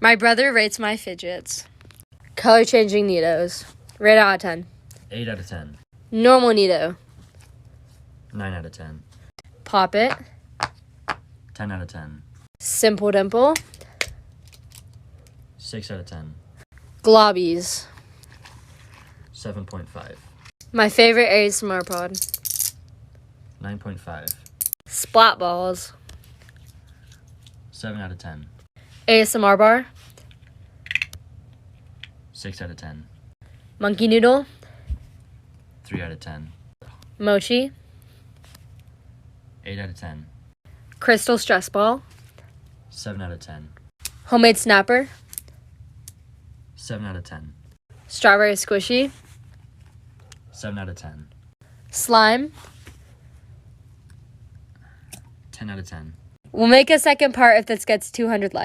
My brother rates my fidgets. Color changing neatos. Rate out of 10. 8 out of 10. Normal neato. 9 out of 10. Pop it. 10 out of 10. Simple dimple. 6 out of 10. Globbies. 7.5. My favorite ASMR pod. 9.5. Splat balls. 7 out of 10. ASMR bar. 6 out of 10. Monkey noodle. 3 out of 10. Mochi. 8 out of 10. Crystal stress ball. 7 out of 10. Homemade snapper. 7 out of 10. Strawberry squishy. 7 out of 10. Slime. 10 out of 10. We'll make a second part if this gets 200 likes.